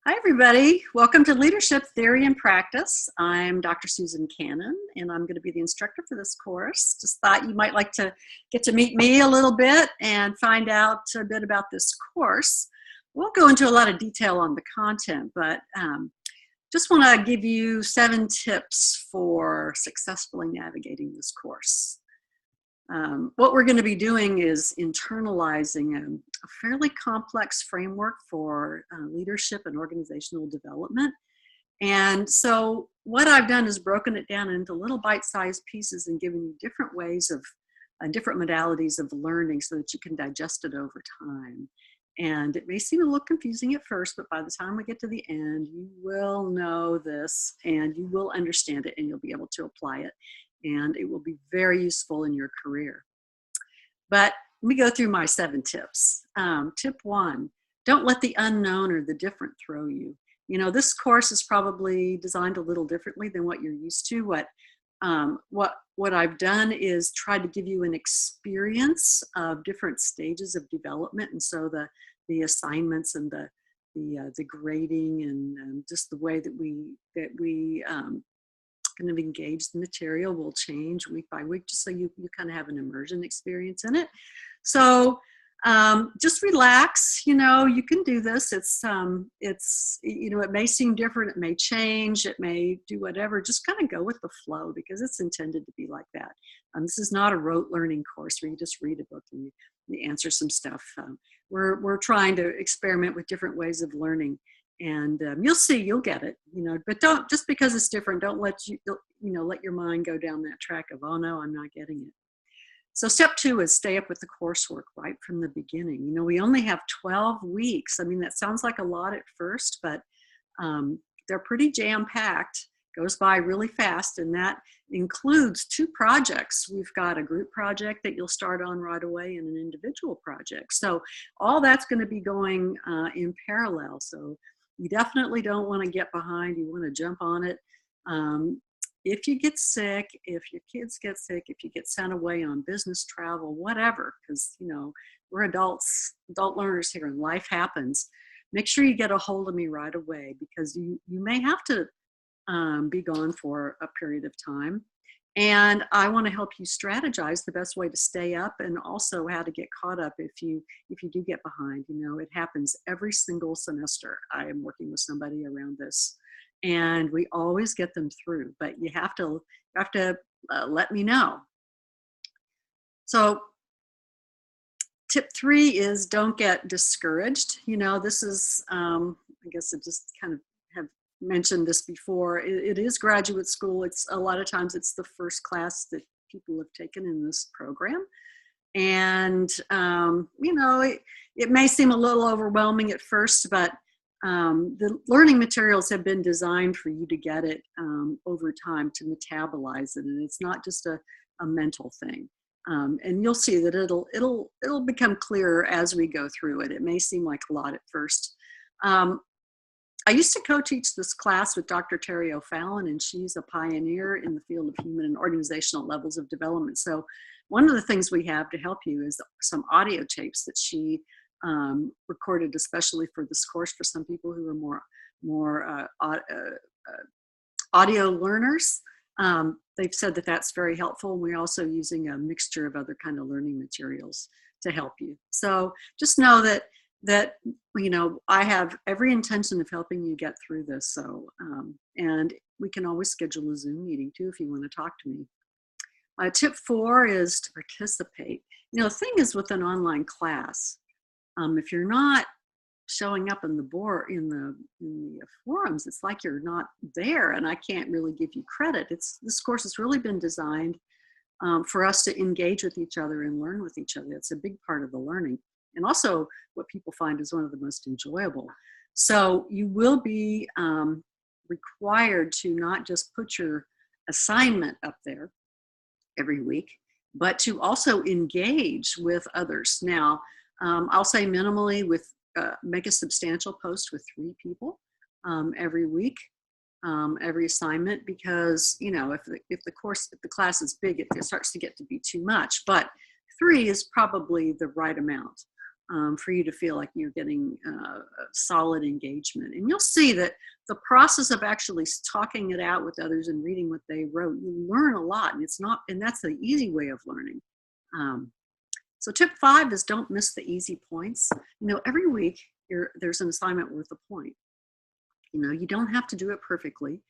Hi, everybody. Welcome to Leadership Theory and Practice. I'm Dr. Susan Cannon, and I'm going to be the instructor for this course. Just thought you might like to get to meet me a little bit and find out a bit about this course. We'll go into a lot of detail on the content, but just want to give you 7 tips for successfully navigating this course. What we're going to be doing is internalizing a fairly complex framework for leadership and organizational development. And so what I've done is broken it down into little bite-sized pieces and given you different ways of different modalities of learning so that you can digest it over time. And it may seem a little confusing at first, but by the time we get to the end, you will know this and you will understand it and you'll be able to apply it. And it will be very useful in your career. But let me go through my 7 tips. Tip 1, don't let the unknown or the different throw you. You know, this course is probably designed a little differently than what you're used to. What I've done is try to give you an experience of different stages of development, and so the assignments and the grading and just the way that we kind of engage the material will change week by week, just so you kind of have an immersion experience in it. So just relax. You know, you can do this. It's you know, it may seem different, it may change, it may do whatever. Just kind of go with the flow because it's intended to be like that. This is not a rote learning course where you just read a book and you answer some stuff. We're trying to experiment with different ways of learning. And you'll see, you'll get it, you know, but don't, just because it's different, don't let let your mind go down that track of, oh no, I'm not getting it. So step 2 is stay up with the coursework right from the beginning. You know, we only have 12 weeks. I mean, that sounds like a lot at first, but they're pretty jam-packed, goes by really fast, and that includes 2 projects. We've got a group project that you'll start on right away and an individual project. So all that's going to be going in parallel. So you definitely don't want to get behind. You want to jump on it. If you get sick, if your kids get sick, if you get sent away on business travel, whatever, because, you know, we're adult learners here and life happens, make sure you get a hold of me right away, because you may have to be gone for a period of time. And I want to help you strategize the best way to stay up, and also how to get caught up if you do get behind. You know, it happens every single semester. I am working with somebody around this, and we always get them through. But you have to let me know. So tip 3 is don't get discouraged. You know, this is I guess I just kind of have mentioned this before. It is graduate school. It's a lot of times it's the first class that people have taken in this program. And, you know, it may seem a little overwhelming at first, but the learning materials have been designed for you to get it over time, to metabolize it. And it's not just a mental thing. And you'll see that it'll become clearer as we go through it. It may seem like a lot at first. I used to co-teach this class with Dr. Terry O'Fallon, and she's a pioneer in the field of human and organizational levels of development. So one of the things we have to help you is some audio tapes that she recorded especially for this course for some people who are more audio learners. They've said that that's very helpful. We're also using a mixture of other kind of learning materials to help you. So just know that you know, I have every intention of helping you get through this. So and we can always schedule a Zoom meeting too if you want to talk to me. Tip 4 is to participate. You know, the thing is, with an online class, if you're not showing up in the forums, it's like you're not there, and I can't really give you credit. This course has really been designed for us to engage with each other and learn with each other. It's a big part of the learning, and also what people find is one of the most enjoyable. So you will be required to not just put your assignment up there every week, but to also engage with others. Now, I'll say minimally make a substantial post with 3 people every week, every assignment, because, you know, if the class is big, it starts to get to be too much. But 3 is probably the right amount. for you to feel like you're getting solid engagement. And you'll see that the process of actually talking it out with others and reading what they wrote, you learn a lot. And that's the easy way of learning. So tip 5 is don't miss the easy points. Every week there's an assignment worth a point. You don't have to do it perfectly.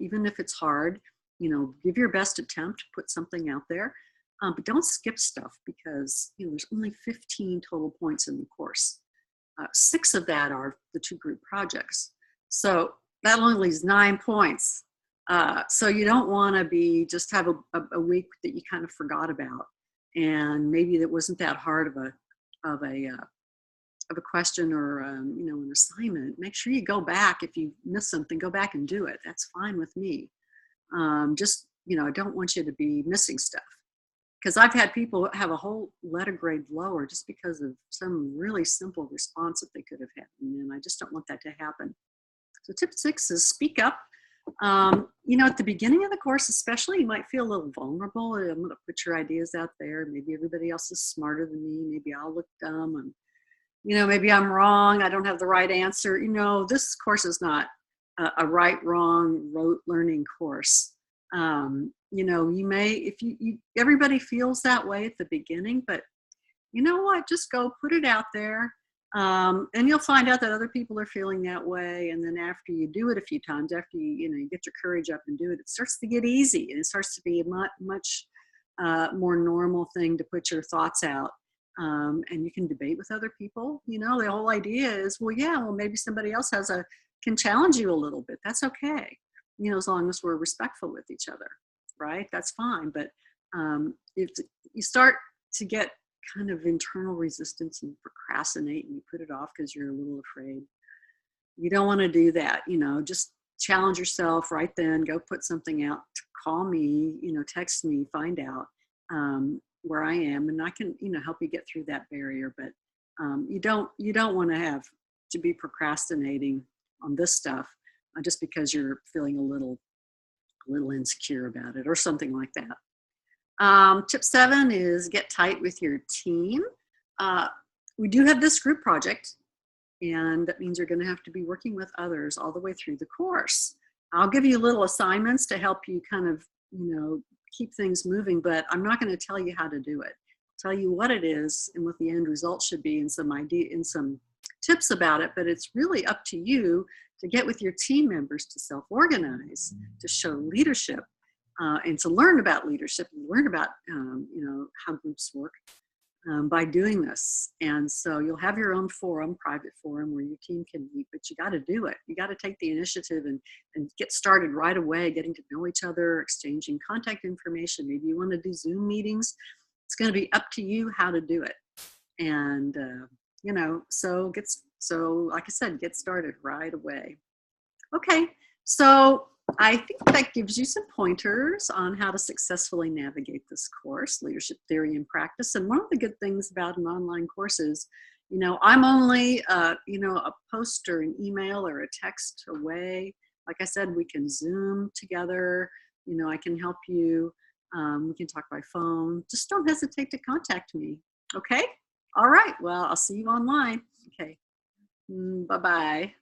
Even if it's hard, give your best attempt, put something out there. But don't skip stuff because there's only 15 total points in the course. 6 of that are the 2 group projects. So that only leaves 9 points. So you don't want to just have a week that you kind of forgot about, and maybe that wasn't that hard of a question or an assignment. Make sure you go back. If you miss something, go back and do it. That's fine with me. I don't want you to be missing stuff. Because I've had people have a whole letter grade lower just because of some really simple response that they could have had. And I just don't want that to happen. So tip 6 is speak up. At the beginning of the course, especially, you might feel a little vulnerable. I'm going to put your ideas out there. Maybe everybody else is smarter than me. Maybe I'll look dumb. And, maybe I'm wrong. I don't have the right answer. This course is not a right, wrong, rote learning course. You may, if everybody feels that way at the beginning, but you know what, just go put it out there. And you'll find out that other people are feeling that way. And then after you do it a few times, after you get your courage up and do it, it starts to get easy, and it starts to be a much more normal thing to put your thoughts out. And you can debate with other people. The whole idea is, maybe somebody else can challenge you a little bit. That's okay. As long as we're respectful with each other, right? That's fine. But if you start to get kind of internal resistance and procrastinate and you put it off because you're a little afraid, you don't want to do that. Just challenge yourself right then. Go put something out. Call me, text me, find out where I am, and I can, help you get through that barrier. But you don't want to have to be procrastinating on this stuff. Just because you're feeling a little insecure about it or something like that. Tip 7 is get tight with your team. We do have this group project, and that means you're going to have to be working with others all the way through the course. I'll give you little assignments to help you kind of, keep things moving, but I'm not going to tell you how to do it. I'll tell you what it is and what the end result should be, and some tips about it, but it's really up to you to get with your team members to self-organize, to show leadership, and to learn about leadership and learn about, how groups work by doing this. And so you'll have your own forum, private forum, where your team can meet, but you got to do it. You got to take the initiative and get started right away, getting to know each other, exchanging contact information. Maybe you want to do Zoom meetings. It's going to be up to you how to do it. And, so like I said, get started right away. Okay, so I think that gives you some pointers on how to successfully navigate this course, Leadership Theory and Practice. And one of the good things about an online course is, I'm only, a post or an email or a text away. Like I said, we can Zoom together. I can help you. We can talk by phone. Just don't hesitate to contact me. Okay? All right. Well, I'll see you online. Okay. Bye-bye.